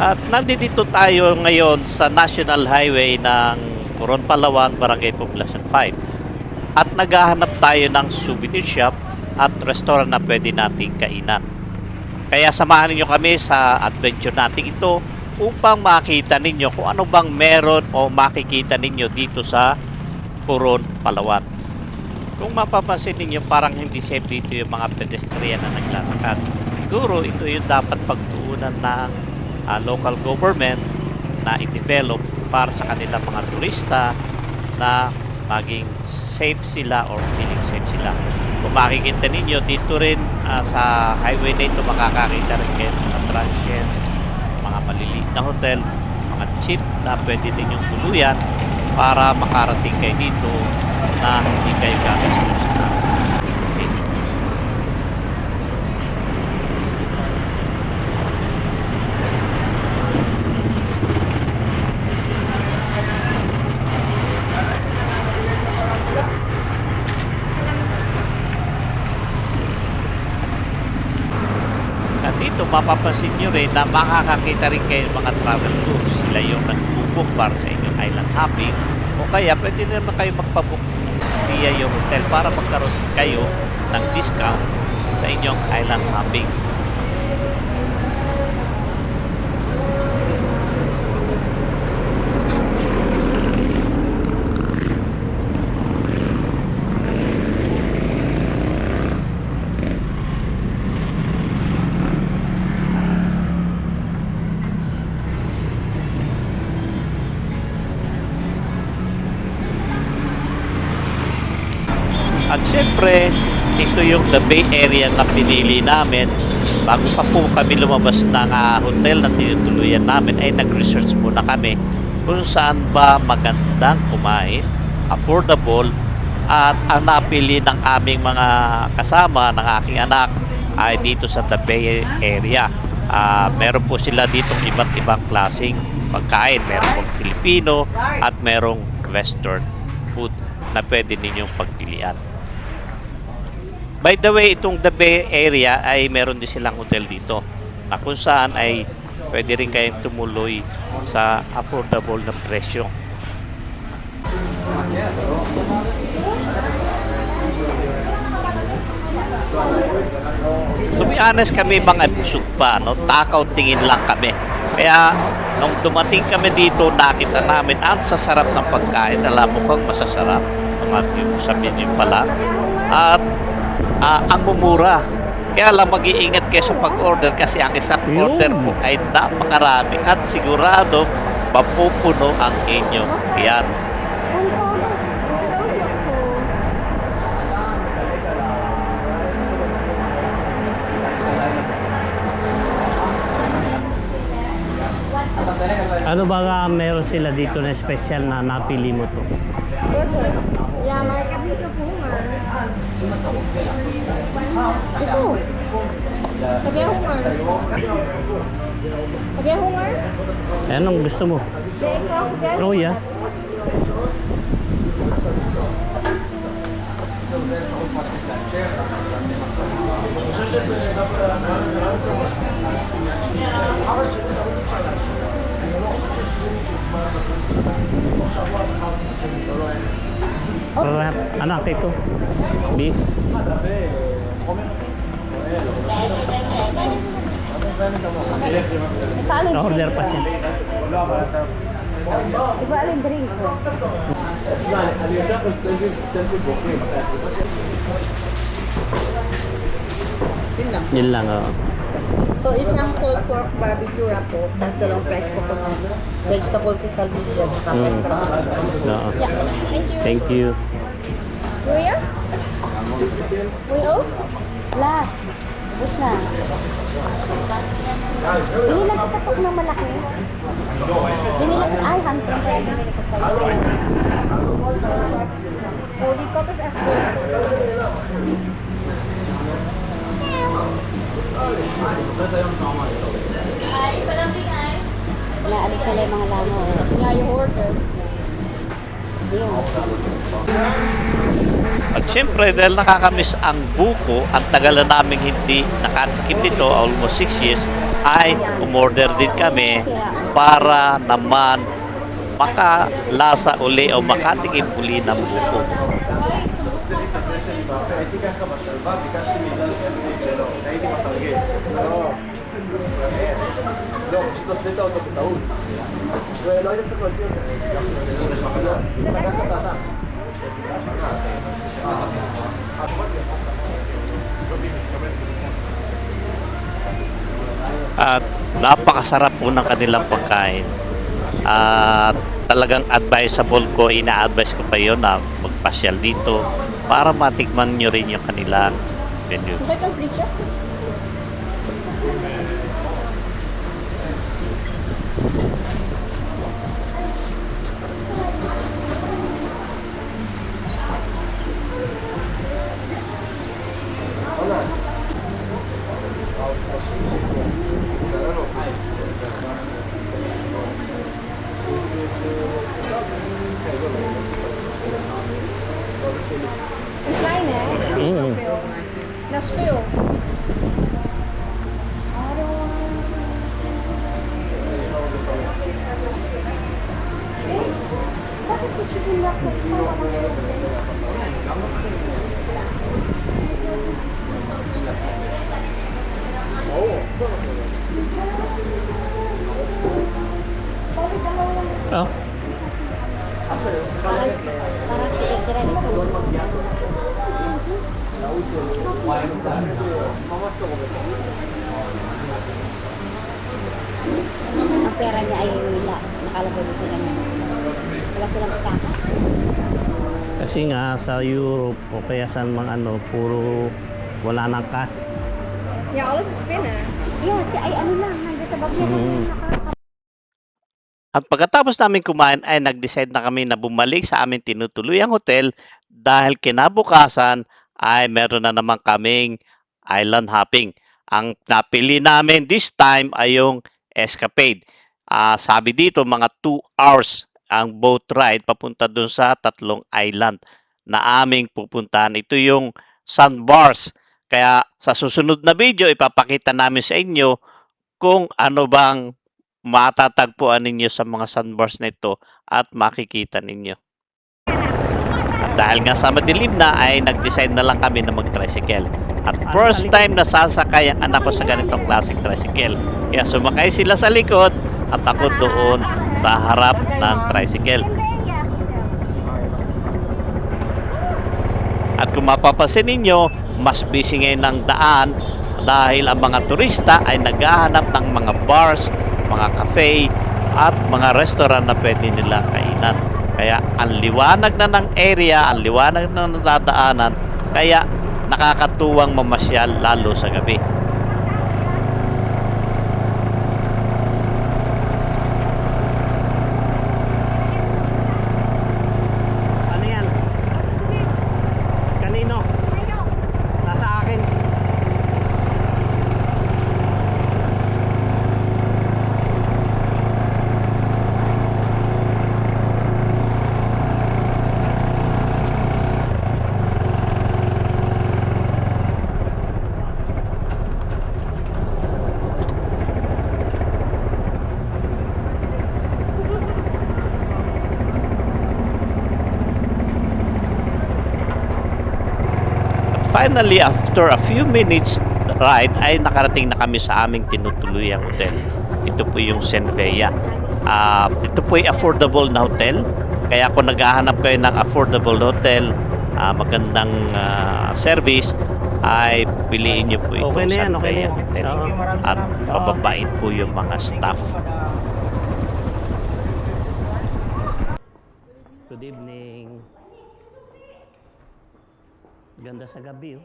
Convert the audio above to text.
At nandito tayo ngayon sa National Highway ng Coron, Palawan, Barangay Poblacion 5. At naghahanap tayo ng souvenir shop at restaurant na pwede nating kainan. Kaya samahan niyo kami sa adventure natin ito upang makita ninyo kung ano bang meron o makikita ninyo dito sa Coron, Palawan. Kung mapapansin ninyo, parang hindi safe dito yung mga pedestrian na naglalakad. Siguro ito yung dapat pagtuunan ng local government na i-develop para sa kanilang mga turista na maging safe sila or feeling safe sila. Kung makikita ninyo dito rin sa highway na ito, makakakita rin kayo ng mga transient, mga maliliit na hotel, mga jeep na pwede ninyong tuluyan para makarating kayo dito na hindi kayo gagastos na. At dito mapapansin nyo rin na makakakita rin kayo ng mga travel tours. Sila yung nag-book para sa inyong island hopping, o kaya pwede naman kayo magpabook via yung hotel para magkaroon kayo ng discount sa inyong island hopping. At syempre, ito yung the Bay Area na pinili namin. Bago pa po kami lumabas ng hotel na tinutuluyan namin, ay nag-research muna kami kung saan ba magandang kumain, affordable, at ang napili ng aming mga kasama, ng aking anak, ay dito sa the Bay Area. Meron po sila dito iba't ibang klaseng pagkain. Meron pong Filipino at merong Western food na pwede ninyong pagpilian. By the way, itong the Bay Area ay meron din silang hotel dito na kung saan ay pwede rin kayong tumuloy sa affordable na presyo. To be honest, kami mga busog pa, no? Takaw tingin lang kami. Kaya nung dumating kami dito, nakita namin ang sasarap ng pagkain. Alam mo kung masasarap sa menu pala. At ang mumura. Kaya lang mag-iingat kayo sa pag-order kasi ang isang order po ay napakarami at sigurado mapupuno ang inyo. Yan. Ano ba meron sila dito na special na napili mo to? Ja, maar ik heb niet zoveel honger. Ito. Heb jij honger? Heb jij honger? Anong gusto mo? Nee, ik ook. Heb jij Oh ja. Anak ito. Beef. Order pa siya. Iba alin drink ko. Yun lang, oh. So, isang pulled pork barbecue wrap po, tapos dalawang fresh po ko ng vegetable to salvation, tapos Oo. Ja, thank you. Thank you. Wil je? Wil je ook? La. Ubus na. Hindi na kapatok ng malaki. Hindi na, ay, hantin pa yun. Hindi na kapatok. Huli ko, tapos after. Naalis nila yung mga langaw. Yeah, you ordered. At syempre, dahil nakakamiss ang buko, ang tagal na namin hindi nakatikim nito, almost 6 years, ay umorder din kami para naman makalasa uli o makatikim uli ng buko. At napakasarap po ng kanilang pagkain. At talagang advisable ko, ina-advise ko kayo na magpasyal dito para matikman nyo rin yung kanilang menu. Okay kang free shop? Ang kain eh. Mm. Naspeyo. Bakit si chicken wrap na isama ko Oh, para si Edra dito. Ang pera niya ay nila. Nakalagay din sila niya. Wala silang pagkaka. kasi nga sa Europe o kaya sa mga ano, puro wala nang cash. Yeah, all is spin eh. Yeah, siya ay ano lang. Nandiyan sa bag niya. Mm. At pagkatapos namin kumain ay nag-decide na kami na bumalik sa aming tinutuluyang hotel dahil kinabukasan ay meron na naman kaming island hopping. Ang napili namin this time ay yung Escapade. Sabi dito mga 2 hours ang boat ride papunta dun sa 3 island na aming pupuntahan. Ito yung sandbars. Kaya sa susunod na video ipapakita namin sa inyo kung ano bang matatagpuan ninyo sa mga sandbars na ito at makikita ninyo. At dahil nga sa madilim na ay nag-decide na lang kami na mag-tricycle. At first time na sasakay ang anak ko sa ganitong klaseng tricycle. Kaya sumakay sila sa likod at ako doon sa harap ng tricycle. At kung mapapansin ninyo, mas busy ngayon ng daan dahil ang mga turista ay naghahanap ng mga bars, mga cafe, at mga restaurant na pwede nilang kainan. Kaya ang liwanag na ng area, ang liwanag na nadadaanan, kaya nakakatuwang mamasyal lalo sa gabi. Ano yan? Kanino? Nasa akin. Finally, after a few minutes ride, ay nakarating na kami sa aming tinutuluyang hotel. Ito po yung Senvea. Ito po ay affordable na hotel. Kaya kung naghahanap kayo ng affordable hotel, magandang service, ay piliin nyo po ito Okay na yan, okay na Senvea yan. Hotel. Oo. At mababait po yung mga staff. Good evening. Ganda sa gabi, oh.